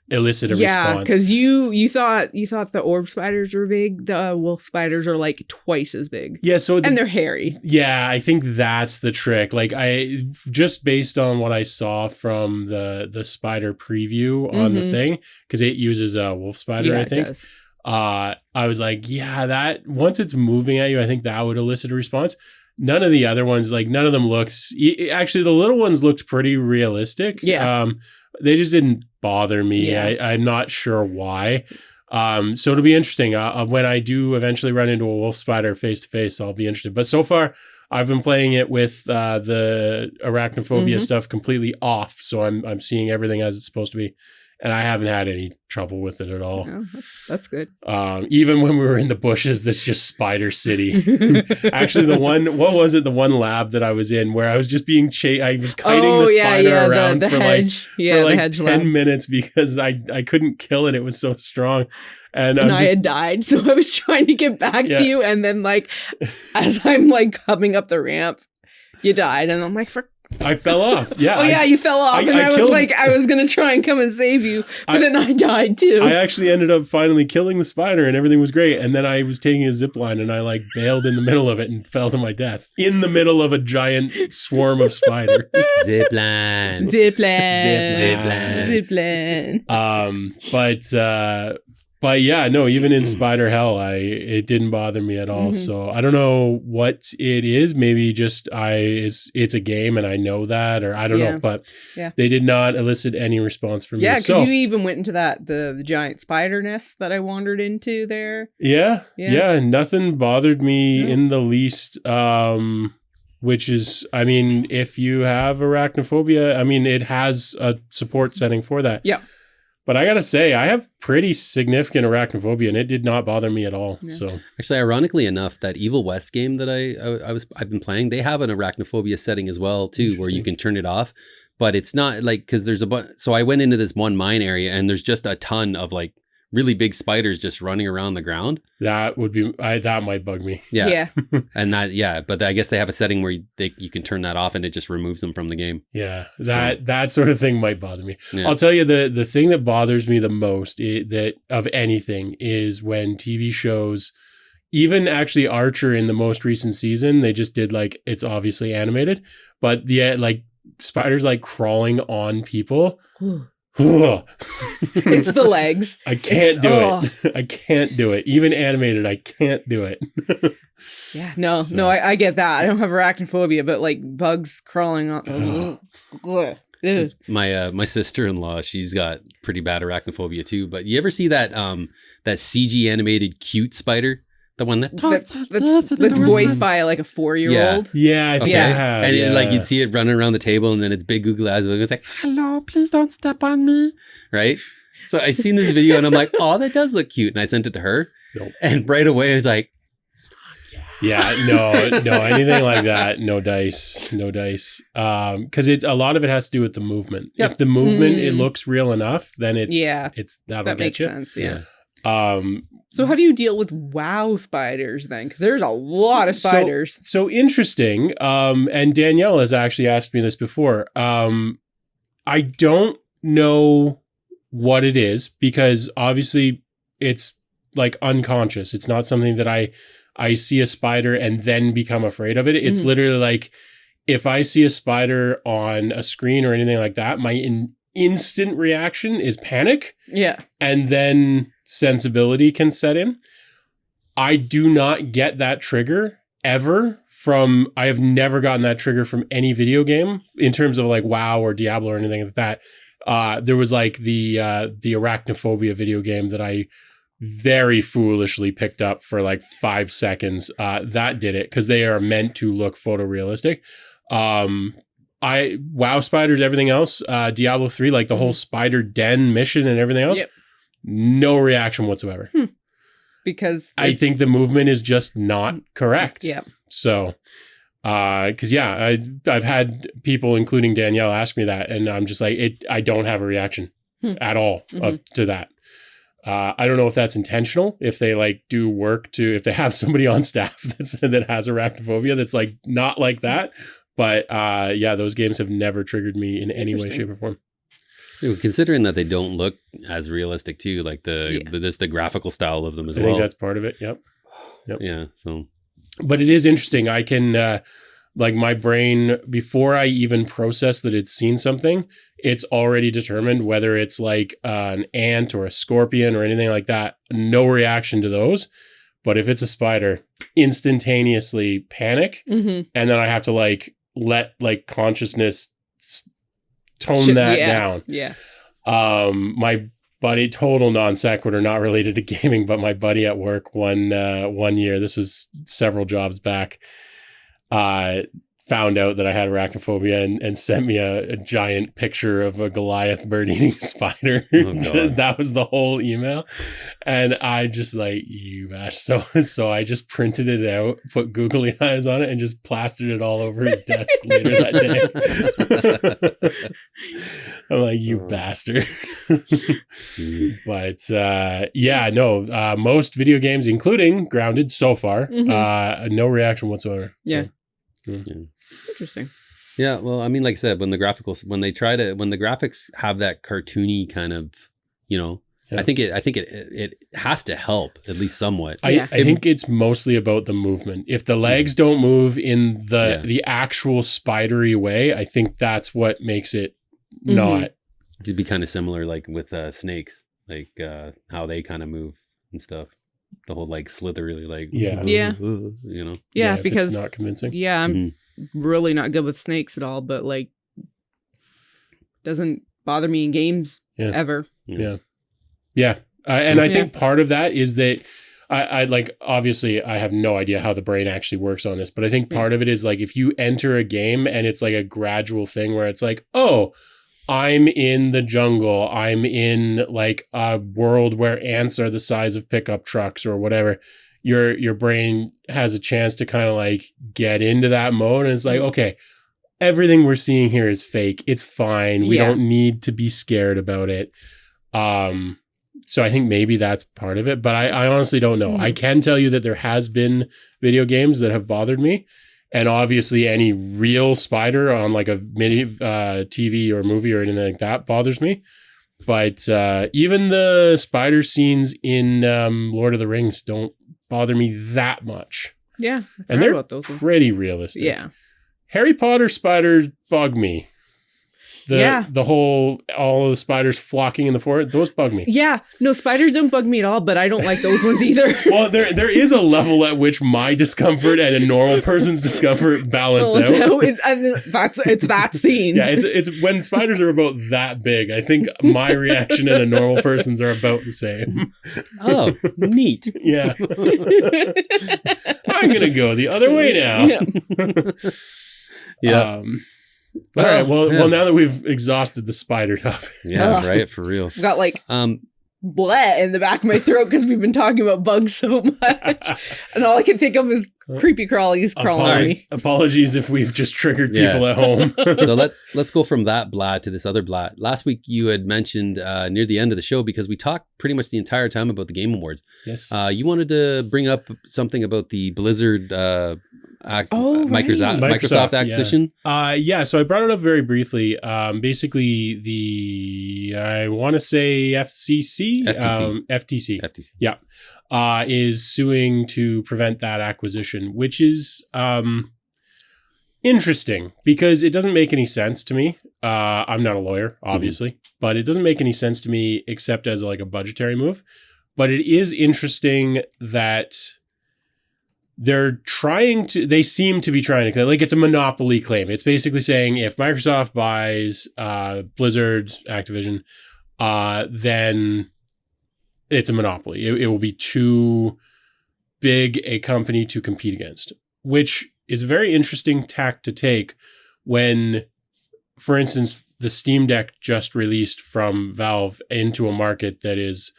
elicit a response. Because you thought the orb spiders were big. The wolf spiders are like twice as big. Yeah, and they're hairy. Yeah, I think that's the trick. Like I just based on what I saw from the spider preview on the thing, because it uses a wolf spider, I think. It does. I was like, that once it's moving at you, I think that would elicit a response. None of the other ones, like none of them looks. Actually, the little ones looked pretty realistic. Yeah. They just didn't bother me. Yeah. I'm not sure why. So it'll be interesting. When I do eventually run into a wolf spider face to face, I'll be interested. But so far, I've been playing it with the arachnophobia stuff completely off. So I'm seeing everything as it's supposed to be. And I haven't had any trouble with it at all. Oh, that's good. Even when we were in the bushes, that's just Spider City. Actually, the one lab that I was in where I was just being chased. I was kiting the spider around for hedge. like 10 minutes because I couldn't kill it. It was so strong. And I had died. So I was trying to get back to you. And then like, as I'm like coming up the ramp, you died. And I'm like, I fell off. Yeah. Oh, yeah, you fell off. I was like, I was going to try and come and save you, but then I died too. I actually ended up finally killing the spider and everything was great. And then I was taking a zip line and I like bailed in the middle of it and fell to my death in the middle of a giant swarm of spiders. Zip line. But yeah, no, even in Spider Hell, it didn't bother me at all. So I don't know what it is. Maybe just it's a game and I know that, or I don't know. But they did not elicit any response from me. Yeah, because you even went into the giant spider nest that I wandered into there. Yeah. Nothing bothered me in the least. Which is, I mean, if you have arachnophobia, I mean, it has a support setting for that. Yeah. But I gotta say, I have pretty significant arachnophobia, and it did not bother me at all. Yeah. So actually, ironically enough, that Evil West game that I've been playing, they have an arachnophobia setting as well too, where you can turn it off. But it's not like, because there's so I went into this one mine area, and there's just a ton of like really big spiders just running around the ground. That would be that might bug me. Yeah. And but I guess they have a setting where you can turn that off and it just removes them from the game. Yeah. That sort of thing might bother me. Yeah. I'll tell you the thing that bothers me the most that of anything is when TV shows, even actually Archer in the most recent season, they just did like, it's obviously animated, but like spiders like crawling on people. It's the legs. I can't do it. I can't do it. Even animated, I can't do it. Yeah, no, I get that. I don't have arachnophobia, but like bugs crawling on. My sister-in-law, she's got pretty bad arachnophobia too. But you ever see that that CG animated cute spider The one that that's voiced by like a 4-year-old. Yeah, I think Okay. I have. And yeah. like you'd see it running around the table, and then its big googly eyes, and it's like, "Hello, please don't step on me," right? So I seen this video, and I'm like, "Oh, that does look cute," and I sent it to her, Nope. and right away I was like, Yeah, no, anything like that, no dice. Because a lot of it has to do with the movement. Yep. If the movement it looks real enough, then it's that'll That get makes you. sense. Yeah. Um, So how do you deal with WoW spiders then? Because there's a lot of spiders. So interesting. And Danielle has actually asked me this before. I don't know what it is because obviously it's like unconscious. It's not something that I see a spider and then become afraid of it. It's literally like if I see a spider on a screen or anything like that, my instant reaction is panic. Yeah. And then sensibility can set in. I do not get that trigger ever from, I have never gotten that trigger from any video game in terms of like WoW or Diablo or anything like that. There was like the arachnophobia video game that I very foolishly picked up for like 5 seconds. That did it because they are meant to look photorealistic. WoW spiders, everything else, Diablo 3, like the whole spider den mission and everything else, no reaction whatsoever. Because I think the movement is just not correct. Yeah. So, because I've had people, including Danielle, ask me that, and I'm just like, I don't have a reaction at all to that. I don't know if that's intentional, if they like do work if they have somebody on staff that has arachnophobia that's like not like that. But those games have never triggered me in any way, shape, or form. considering that they don't look as realistic too, like the graphical style of them as well. I think that's part of it. Yep. Yeah. So, but it is interesting. I can like my brain, before I even process that it's seen something, it's already determined whether it's like an ant or a scorpion or anything like that. No reaction to those. But if it's a spider, instantaneously panic. And then I have to like let like consciousness tone that down. Yeah. My buddy, total non sequitur, not related to gaming, but my buddy at work one year, this was several jobs back, found out that I had arachnophobia and sent me a giant picture of a Goliath bird-eating spider. Oh, that was the whole email. And I just like, you bash. So I just printed it out, put googly eyes on it, and just plastered it all over his desk later that day. I'm like, you bastard. But most video games, including Grounded so far, no reaction whatsoever. Yeah. So, Interesting. yeah. Well, I mean, like I said, when the graphics have that cartoony kind of, I think it has to help at least somewhat. I think it's mostly about the movement. If the legs don't move in the actual spidery way, I think that's what makes it not. It'd be kind of similar like with snakes, like how they kind of move and stuff. The whole like slithery, like because it's not convincing. Yeah, I'm really not good with snakes at all, but like doesn't bother me in games ever. Yeah. And I think part of that is that I like, obviously I have no idea how the brain actually works on this, but I think part of it is like if you enter a game and it's like a gradual thing where it's like, oh, I'm in the jungle. I'm in like a world where ants are the size of pickup trucks or whatever. Your brain has a chance to kind of like get into that mode. And it's like, okay, everything we're seeing here is fake. It's fine. We don't need to be scared about it. So I think maybe that's part of it, but I honestly don't know. I can tell you that there has been video games that have bothered me. And obviously any real spider on like a mini TV or movie or anything like that bothers me. But even the spider scenes in Lord of the Rings don't bother me that much. Yeah. And they're about those pretty realistic. Yeah. Harry Potter spiders bug me. The whole, all the spiders flocking in the forest, those bug me. Yeah. No, spiders don't bug me at all, but I don't like those ones either. Well, there is a level at which my discomfort and a normal person's discomfort balance out. It's that scene. Yeah, it's when spiders are about that big. I think my reaction and a normal person's are about the same. Oh, neat. Yeah. I'm going to go the other way now. Yeah. All right. Well, now that we've exhausted the spider topic. Yeah, right. For real. I've got like bleh in the back of my throat because we've been talking about bugs so much. And all I can think of is creepy crawlies crawling on me. Apologies if we've just triggered people at home. So let's go from that blah to this other blah. Last week you had mentioned near the end of the show, because we talked pretty much the entire time about the Game Awards. Yes. You wanted to bring up something about the Blizzard Microsoft acquisition. Yeah. So I brought it up very briefly. Basically, I want to say FTC. Yeah. Is suing to prevent that acquisition, which is interesting because it doesn't make any sense to me. I'm not a lawyer, obviously, but it doesn't make any sense to me except as like a budgetary move. But it is interesting that they seem to be trying to, like, it's a monopoly claim. It's basically saying if Microsoft buys Blizzard, Activision, then it's a monopoly. It will be too big a company to compete against, which is a very interesting tack to take when, for instance, the Steam Deck just released from Valve into a market that is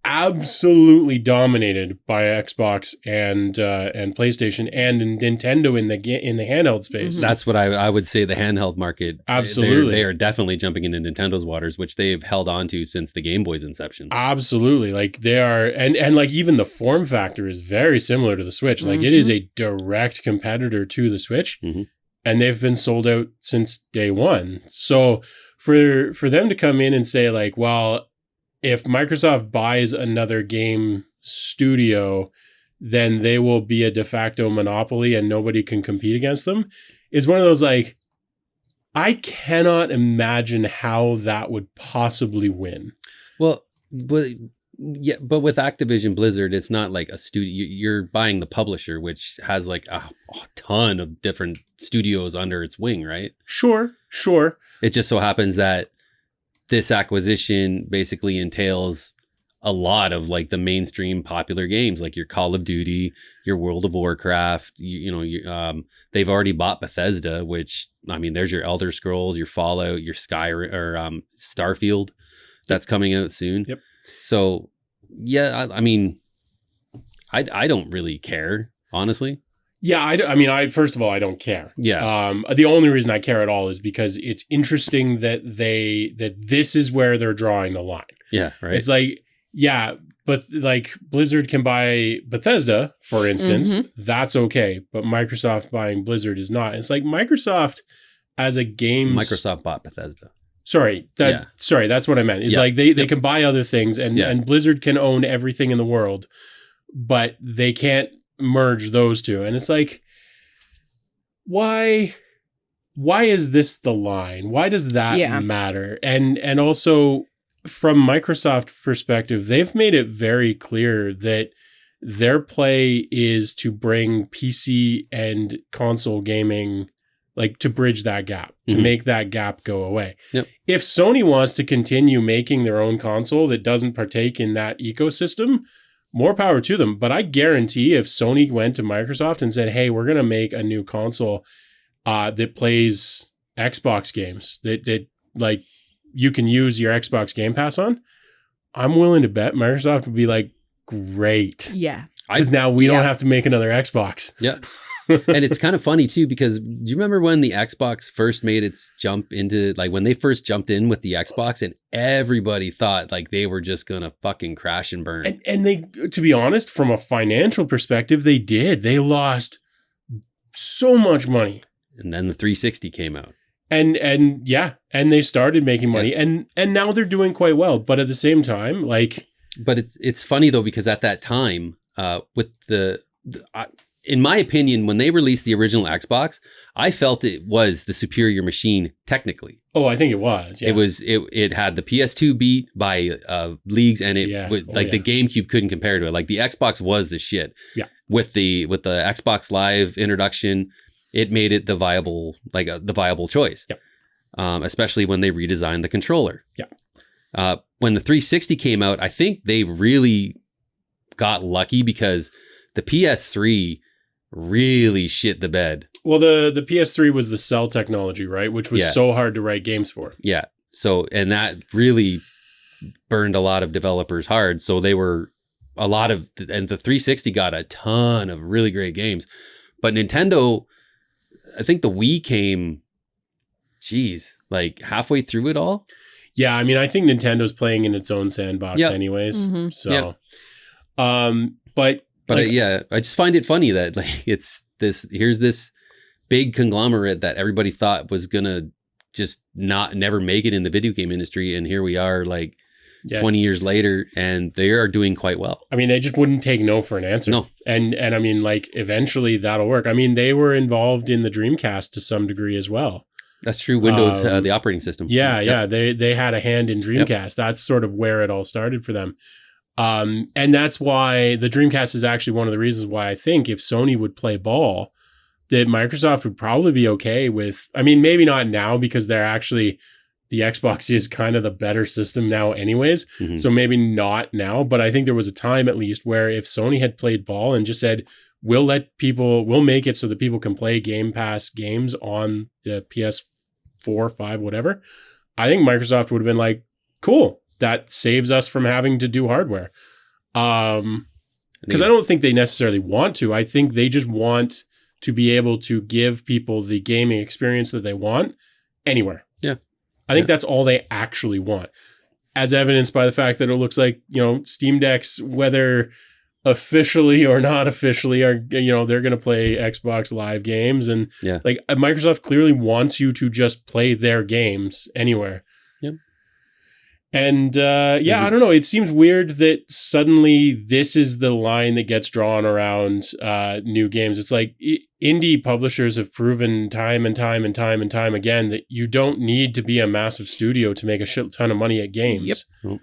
absolutely dominated by Xbox and PlayStation and Nintendo in the handheld space. That's what I would say. The handheld market, absolutely, they are definitely jumping into Nintendo's waters, which they've held on to since the Game Boy's inception. Absolutely, like they are, and like even the form factor is very similar to the Switch. Like it is a direct competitor to the Switch, and they've been sold out since day one. So for them to come in and say like, well, if Microsoft buys another game studio, then they will be a de facto monopoly and nobody can compete against them, is one of those like, I cannot imagine how that would possibly win. Well, but with Activision Blizzard, it's not like a studio. You're buying the publisher, which has like a ton of different studios under its wing, right? Sure. It just so happens that this acquisition basically entails a lot of like the mainstream popular games, like your Call of Duty, your World of Warcraft. They've already bought Bethesda, which, I mean, there's your Elder Scrolls, your Fallout, your Starfield that's coming out soon. Yep. So yeah, I mean, I don't really care, honestly. Yeah, I first of all, I don't care. Yeah. The only reason I care at all is because it's interesting that this is where they're drawing the line. Yeah, right. It's like, yeah, but like Blizzard can buy Bethesda, for instance. That's okay, but Microsoft buying Blizzard is not. It's like Microsoft as a game. Microsoft bought Bethesda. Sorry, that's what I meant. It's like they can buy other things, and Blizzard can own everything in the world, but they can't merge those two. And it's like, why is this the line? Why does that matter? And also from Microsoft perspective, they've made it very clear that their play is to bring PC and console gaming, like to bridge that gap, to make that gap go away. Yep. If Sony wants to continue making their own console that doesn't partake in that ecosystem, more power to them. But I guarantee if Sony went to Microsoft and said, hey, we're going to make a new console that plays Xbox games, that like you can use your Xbox Game Pass on, I'm willing to bet Microsoft would be like, great. Yeah. Because now we don't have to make another Xbox. Yeah. And it's kind of funny too, because do you remember when the Xbox first made its jump into, like when they first jumped in with the Xbox and everybody thought like they were just going to fucking crash and burn. And they, to be honest, from a financial perspective, they did. They lost so much money. And then the 360 came out. And they started making money and now they're doing quite well. But at the same time, like. But it's funny though, because at that time with in my opinion, when they released the original Xbox, I felt it was the superior machine technically. Oh, I think it was. Yeah. It had the PS2 beat by leagues, and the GameCube couldn't compare to it. Like the Xbox was the shit. Yeah. With the Xbox Live introduction, it made it the viable choice. Yep. Especially when they redesigned the controller. Yeah. When the 360 came out, I think they really got lucky because the PS3 really shit the bed. Well, the PS3 was the cell technology, right? Which was so hard to write games for. Yeah. So, and that really burned a lot of developers hard. So they were and the 360 got a ton of really great games. But Nintendo, I think the Wii came, like halfway through it all. Yeah. I mean, I think Nintendo's playing in its own sandbox anyways. Mm-hmm. So, But I just find it funny that like here's this big conglomerate that everybody thought was gonna just never make it in the video game industry, and here we are like 20 years later, and they are doing quite well. I mean, they just wouldn't take no for an answer. No, and I mean, like eventually that'll work. I mean, they were involved in the Dreamcast to some degree as well. That's true. Windows, the operating system. Yeah. They had a hand in Dreamcast. Yep. That's sort of where it all started for them. And that's why the Dreamcast is actually one of the reasons why I think if Sony would play ball, that Microsoft would probably be okay with, I mean, maybe not now because the Xbox is kind of the better system now anyways. Mm-hmm. So maybe not now, but I think there was a time at least where if Sony had played ball and just said, we'll make it so that people can play Game Pass games on the PS4, 5, whatever. I think Microsoft would have been like, cool. That saves us from having to do hardware. Because I don't think they necessarily want to. I think they just want to be able to give people the gaming experience that they want anywhere. Yeah. I think that's all they actually want. As evidenced by the fact that it looks like, Steam Decks, whether officially or not officially, are, they're going to play Xbox Live games. And like Microsoft clearly wants you to just play their games anywhere. And I don't know. It seems weird that suddenly this is the line that gets drawn around new games. It's like indie publishers have proven time and time again that you don't need to be a massive studio to make a shit ton of money at games. Yep.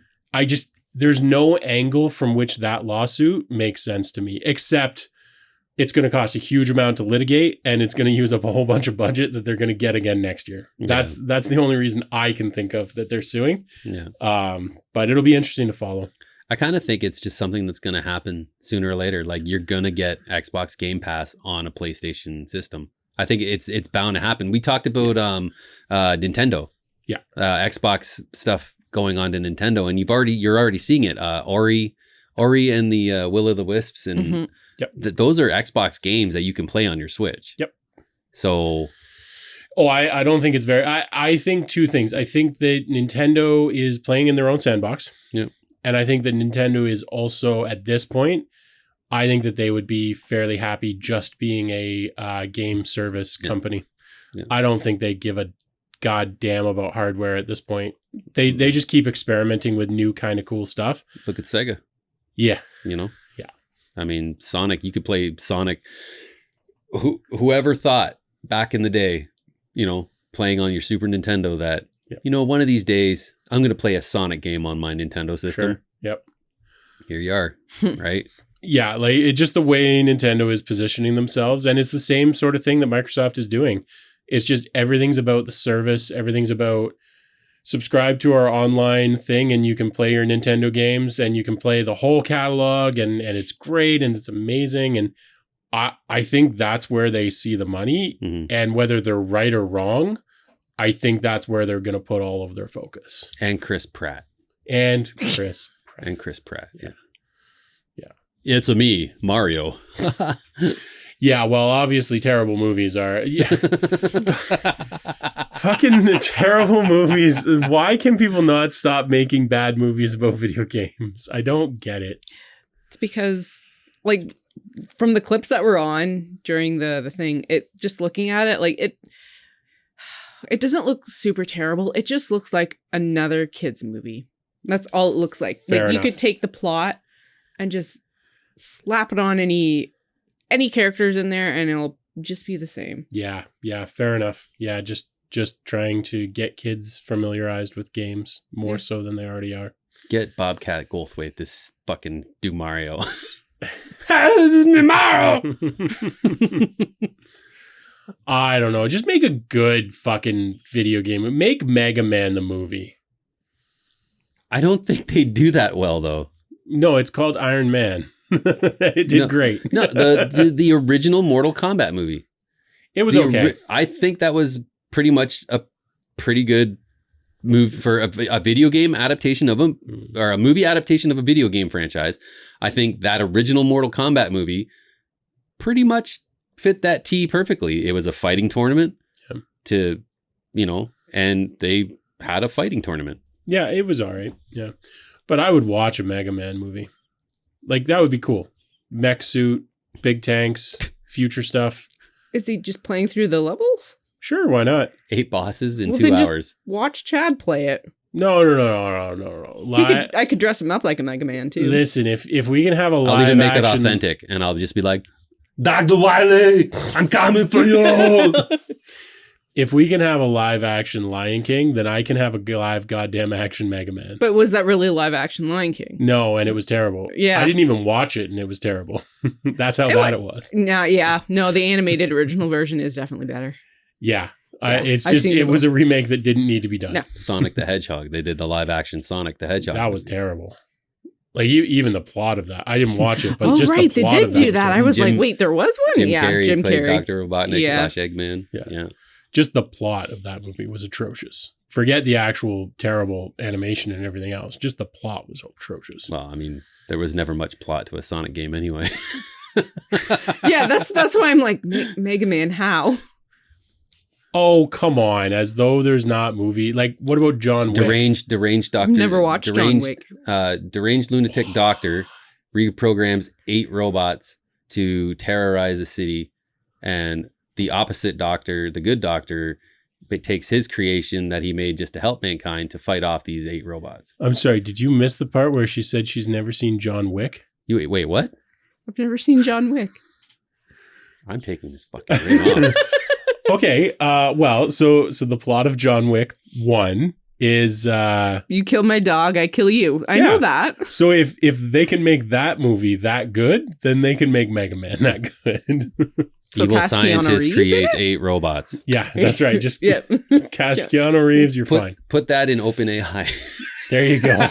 There's no angle from which that lawsuit makes sense to me, except it's going to cost a huge amount to litigate, and it's going to use up a whole bunch of budget that they're going to get again next year. Yeah. That's the only reason I can think of that they're suing. Yeah. But it'll be interesting to follow. I kind of think it's just something that's going to happen sooner or later. Like you're going to get Xbox Game Pass on a PlayStation system. I think it's bound to happen. We talked about Nintendo. Yeah. Xbox stuff going on to Nintendo, and you're already seeing it. Ori and the Will of the Wisps and. Mm-hmm. Yep. Those are Xbox games that you can play on your Switch. Yep. So. Oh, I don't think it's very... I think two things. I think that Nintendo is playing in their own sandbox. Yep. And I think that Nintendo is also, at this point, I think that they would be fairly happy just being a game service company. Yeah. I don't think they give a goddamn about hardware at this point. They just keep experimenting with new kind of cool stuff. Look at Sega. Yeah. Yeah. I mean, Sonic, you could play Sonic. Whoever thought back in the day, playing on your Super Nintendo that, one of these days I'm going to play a Sonic game on my Nintendo system. Sure. Yep. Here you are, right? Yeah, like it's just the way Nintendo is positioning themselves. And it's the same sort of thing that Microsoft is doing. It's just everything's about the service. Everything's about subscribe to our online thing and you can play your Nintendo games and you can play the whole catalog and it's great and it's amazing. And I think that's where they see the money. Mm-hmm. And whether they're right or wrong, I think that's where they're going to put all of their focus. And Chris Pratt. Yeah. It's a me, Mario. Yeah, well, obviously terrible movies are... Yeah. Fucking terrible movies. Why can people not stop making bad movies about video games? I don't get it. It's because, like, from the clips that were on during the thing, it just looking at it, like, it doesn't look super terrible. It just looks like another kid's movie. That's all it looks like. Fair like enough. You could take the plot and just slap it on any any characters in there and it'll just be the same. Yeah, fair enough. Yeah, just trying to get kids familiarized with games more so than they already are. Get Bobcat Goldthwait this fucking do Mario. This is me, Mario. I don't know. Just make a good fucking video game. Make Mega Man the movie. I don't think they do that well, though. No, it's called Iron Man. It did great. No, the original Mortal Kombat movie. It was okay. I think that was pretty much a pretty good move for a video game adaptation of or a movie adaptation of a video game franchise. I think that original Mortal Kombat movie pretty much fit that T perfectly. It was a fighting tournament and they had a fighting tournament. Yeah, it was all right. Yeah. But I would watch a Mega Man movie. Like, that would be cool. Mech suit, big tanks, future stuff. Is he just playing through the levels? Sure, why not? 8 bosses in 2 hours. Just watch Chad play it. No. I could dress him up like a Mega Man, too. Listen, if we can have a live I'll even make action... it authentic, and I'll just be like, Dr. Wily, I'm coming for you. If we can have a live action Lion King, then I can have a live goddamn action Mega Man. But was that really live action Lion King? No, and it was terrible. Yeah. I didn't even watch it, and it was terrible. That's how bad it was. No, yeah. No, the animated original version is definitely better. Yeah. It was a remake that didn't need to be done. No. Sonic the Hedgehog. They did the live action Sonic the Hedgehog. That was terrible. Like, even the plot of that. I didn't watch it, but just the plot they did of that do that. I was like, wait, there was one? Jim Carrey played Carrey. Dr. Robotnik / Eggman. Yeah. Just the plot of that movie was atrocious. Forget the actual terrible animation and everything else. Just the plot was atrocious. Well, I mean, there was never much plot to a Sonic game anyway. Yeah, that's why I'm like, Mega Man, how? Oh, come on. As though there's not movie. Like, what about John Wick? Deranged doctor. Never watched John Wick. Deranged lunatic doctor reprograms 8 robots to terrorize a city, and the opposite doctor, the good doctor, takes his creation that he made just to help mankind to fight off these 8 robots. I'm sorry, did you miss the part where she said she's never seen John Wick? Wait, what? I've never seen John Wick. I'm taking this fucking ring off. Okay, well, so the plot of John Wick 1 is... you kill my dog, I kill you. I know that. So if they can make that movie that good, then they can make Mega Man that good. So evil scientist creates 8 robots. Yeah, that's right. Just cast Keanu Reeves, you're fine. Put that in OpenAI. There you go.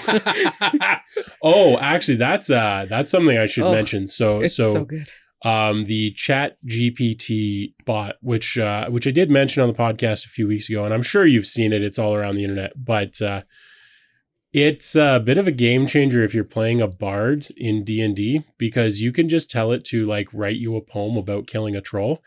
Oh, actually, that's something I should mention. It's so good. The Chat GPT bot, which I did mention on the podcast a few weeks ago, and I'm sure you've seen it. It's all around the internet, but it's a bit of a game changer if you're playing a bard in D&D, because you can just tell it to like write you a poem about killing a troll,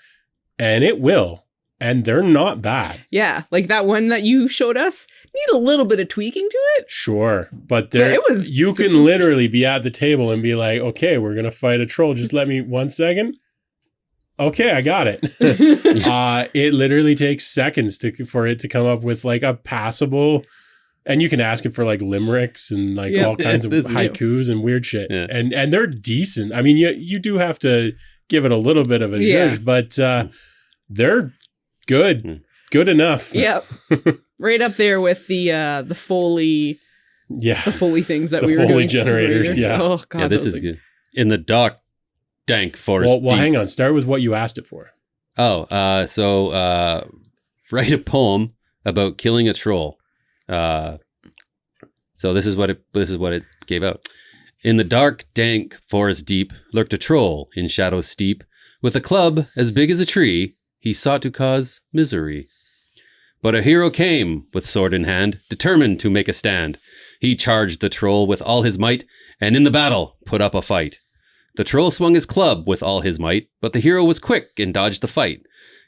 and it will. And they're not bad. Yeah, like that one that you showed us. Need a little bit of tweaking to it. Sure, but you can literally be at the table and be like, okay, we're going to fight a troll. Just let me 1 second. Okay, I got it. It literally takes seconds for it to come up with like a passable... And you can ask it for like limericks and like all kinds of haikus and weird shit. Yeah. And they're decent. I mean, you do have to give it a little bit of a zhuzh, but they're good. Good enough. Yep. Right up there with the Foley. Yeah. The Foley things that we were doing. The Foley generators, yeah. Oh, God. Yeah, this is good. In the dark, dank forest. Well, hang on. Start with what you asked it for. So write a poem about killing a troll. So this is what it gave out. In the dark, dank forest deep lurked a troll in shadows steep. With a club as big as a tree, he sought to cause misery. But a hero came with sword in hand, determined to make a stand. He charged the troll with all his might, and in the battle put up a fight. The troll swung his club with all his might, but the hero was quick and dodged the fight.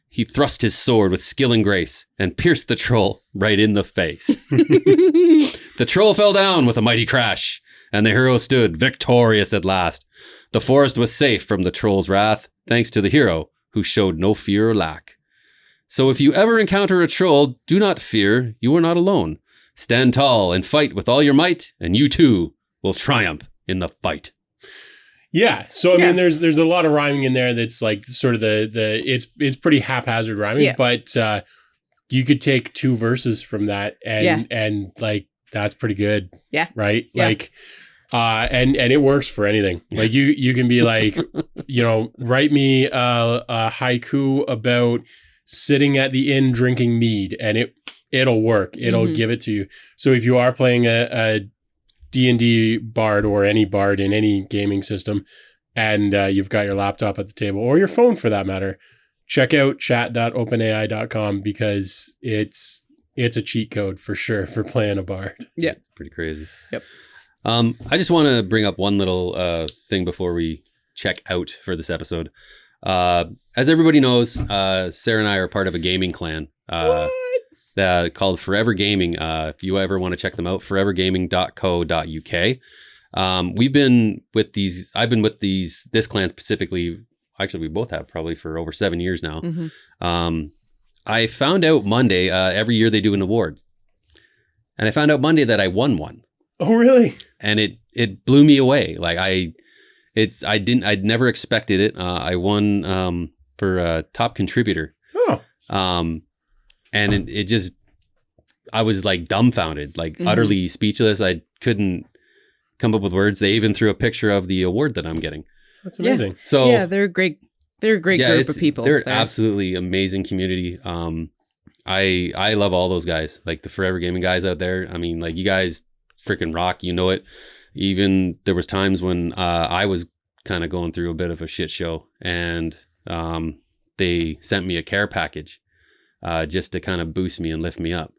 He thrust his sword with skill and grace and pierced the troll right in the face. The troll fell down with a mighty crash, and the hero stood victorious at last. The forest was safe from the troll's wrath, thanks to the hero who showed no fear or lack. So if you ever encounter a troll, do not fear, you are not alone. Stand tall and fight with all your might, and you too will triumph in the fight. Yeah. So I mean, there's a lot of rhyming in there that's like sort of it's pretty haphazard rhyming, but you could take 2 verses from that and like that's pretty good. Yeah. Right. Yeah. Like, and it works for anything. Like you can be like, write me a haiku about sitting at the inn drinking mead, and it'll work. It'll give it to you. So if you are playing a D&D bard or any bard in any gaming system, and you've got your laptop at the table or your phone for that matter, check out chat.openai.com because it's a cheat code for sure for playing a bard. Yeah. It's pretty crazy. Yep. I just want to bring up one little thing before we check out for this episode. As everybody knows, Sarah and I are part of a gaming clan called Forever Gaming. If you ever want to check them out, forevergaming.co.uk. I've been with this clan specifically. Actually, we both have probably for over 7 years now. I found out Monday, every year they do an awards. And I found out Monday that I won one. Oh, really? And it blew me away. Like I'd never expected it. I won for top contributor. Oh. And it just, I was like dumbfounded, like utterly speechless. I couldn't come up with words. They even threw a picture of the award that I'm getting. That's amazing. Yeah. So they're a great group of people. They're an absolutely amazing community. I love all those guys, like the Forever Gaming guys out there. I mean, like you guys freaking rock, you know it. Even there was times when I was kind of going through a bit of a shit show, and they sent me a care package just to kind of boost me and lift me up.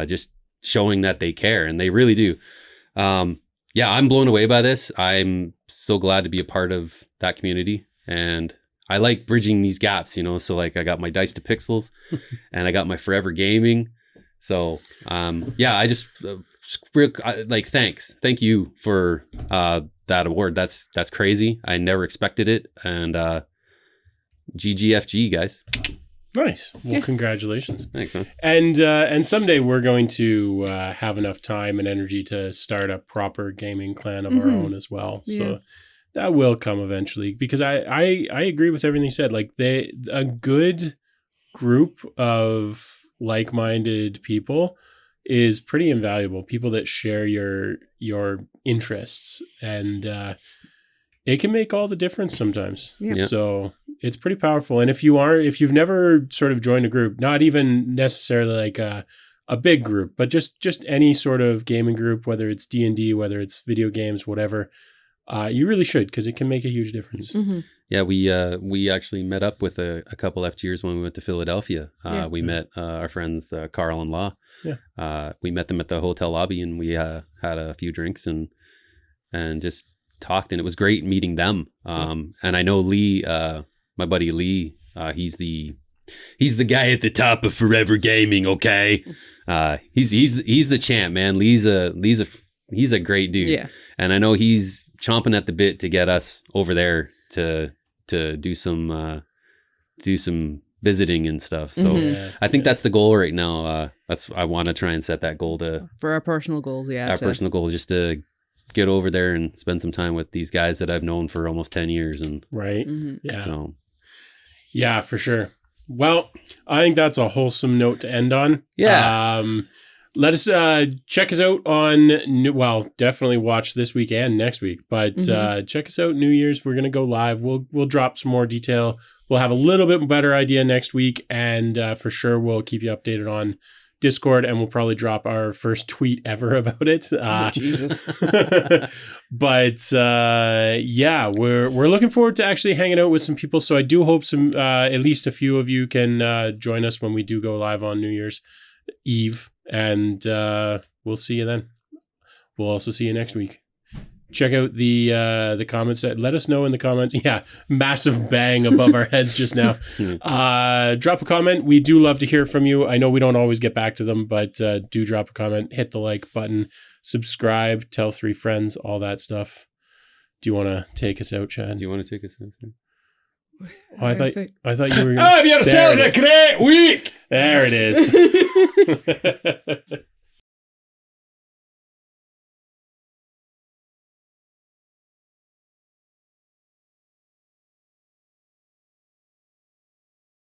Just showing that they care, and they really do. Yeah, I'm blown away by this. I'm so glad to be a part of that community, and I like bridging these gaps, so like I got my Dice to Pixels and I got my Forever Gaming. So, I just thanks. Thank you for that award. That's crazy. I never expected it. And GGFG, guys. Nice. Well, congratulations. Thanks, man. And someday we're going to have enough time and energy to start a proper gaming clan of our own as well. Yeah. So that will come eventually, because I agree with everything you said. Like a good group of like-minded people is pretty invaluable. People that share your interests, and it can make all the difference sometimes. Yeah. So it's pretty powerful. And if you've never sort of joined a group, not even necessarily like a big group, but just any sort of gaming group, whether it's D&D, whether it's video games, whatever, you really should, because it can make a huge difference. Yeah, we actually met up with a couple FGers when we went to Philadelphia. We met our friends Carl and Law. Yeah. We met them at the hotel lobby, and we had a few drinks and just talked, and it was great meeting them. And I know Lee, my buddy Lee, he's the guy at the top of Forever Gaming. Okay, he's the champ, man. He's a great dude. Yeah. And I know he's chomping at the bit to get us over there to do some visiting and stuff. So I think that's the goal right now. I want to try and set that goal for our personal goals. Yeah. Our personal goal is just to get over there and spend some time with these guys that I've known for almost 10 years. And right. Yeah. So yeah, for sure. Well, I think that's a wholesome note to end on. Yeah. Let us check us out on, definitely watch this week and next week, but check us out New Year's. We're going to go live. We'll drop some more detail. We'll have a little bit better idea next week, and for sure we'll keep you updated on Discord, and we'll probably drop our first tweet ever about it. Jesus. But we're looking forward to actually hanging out with some people. So I do hope some at least a few of you can join us when we do go live on New Year's Eve. And we'll see you then. We'll also see you next week. Check out the comments. Let us know in the comments. Yeah, massive bang above our heads just now. Drop a comment. We do love to hear from you. I know we don't always get back to them, but do drop a comment. Hit the like button. Subscribe. Tell 3 friends. All that stuff. Do you want to take us out, Chad? Do you want to take us out? Oh, I thought you were. Have yourselves a great week. There it is.